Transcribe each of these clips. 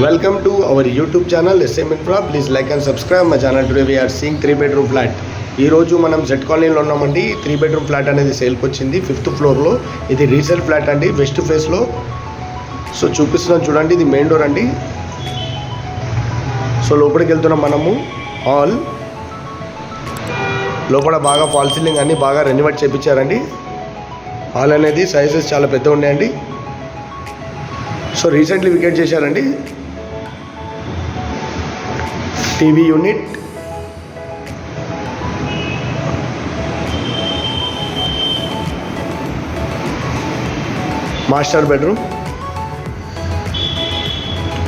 Welcome to our YouTube channel SM Infra. Please like and subscribe my channel. Today we are seeing 3-bedroom flat. ఈ రోజు మనం Z కాలనీలో ఉన్నామండి. 3-bedroom flat అనేది సేల్కి వచ్చింది 5th ఫ్లోర్లో. ఇది రీసేల్ ఫ్లాట్ అండి, వెస్ట్ ఫేస్లో. సో చూపిస్తున్నాను చూడండి, ఇది మెయిన్ డోర్ అండి. సో లోపలికి వెళ్తున్నాం మనము. హాల్ లోపల బాగా ఫాల్ సీలింగ్ అన్నీ బాగా రెనోవేట్ చేయించారండి. హాల్ అనేది సైజెస్ చాలా పెద్ద ఉన్నాయండి. సో రీసెంట్లీ వికెట్ చేశారండి. TV unit, master bedroom.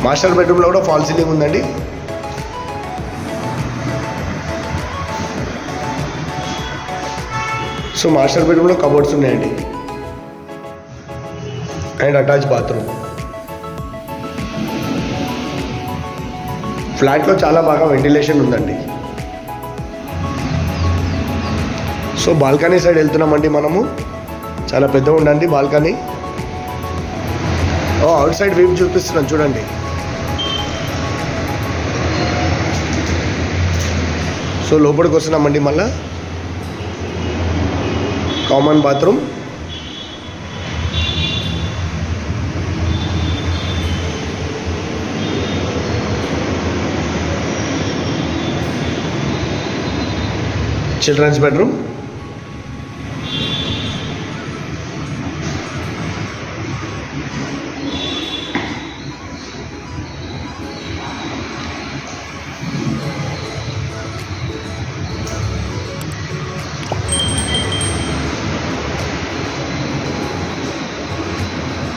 Master బెడ్రూమ్లో కూడా ఫాల్ సీలింగ్ ఉందండి. సో మాస్టర్ బెడ్రూమ్లో కబోర్డ్స్ ఉన్నాయండి అండ్ అటాచ్ బాత్రూమ్. ఫ్లాట్లో చాలా బాగా వెంటిలేషన్ ఉందండి. సో బాల్కనీ సైడ్ వెళ్తున్నామండి మనము. చాలా పెద్దగా ఉండండి బాల్కనీ. అవుట్ సైడ్ వ్యూ చూపిస్తున్నాను చూడండి. సో లోపలికి వస్తున్నామండి. మళ్ళా common bathroom, children's bedroom,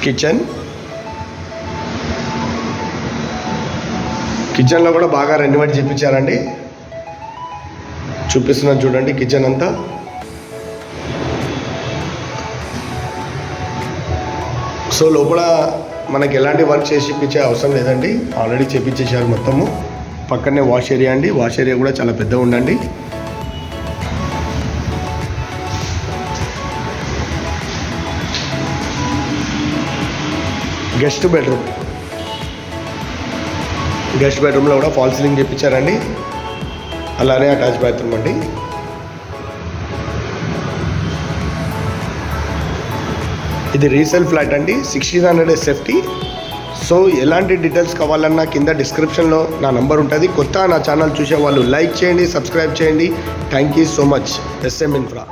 kitchen. కిచెన్లో కూడా బాగా రెనోవేట్ చేయించారండి. చూపిస్తున్నాను చూడండి కిచెన్ అంతా. సో లోపల మనకి ఎలాంటి వర్క్ చేసి ఇప్పించే అవసరం లేదండి, ఆల్రెడీ చేపించేసారు మొత్తము. పక్కనే వాష్ ఏరియా అండి. వాష్ ఏరియా కూడా చాలా పెద్దగా ఉందండి. Guest bedroom. గెస్ట్ బెడ్రూమ్లో కూడా ఫాల్ సీలింగ్ చేయించారండి. అలానే అటాచ్ బాత్రూమ్ అండి. ఇది రీసేల్ ఫ్లాట్ అండి. 1600 SFT. సో ఎలాంటి డీటెయిల్స్ కావాలన్నా కింద డిస్క్రిప్షన్లో నా నంబర్ ఉంటుంది. కొత్త నా ఛానల్ చూసే వాళ్ళు లైక్ చేయండి, సబ్స్క్రైబ్ చేయండి. Thank you so much. SM Infra.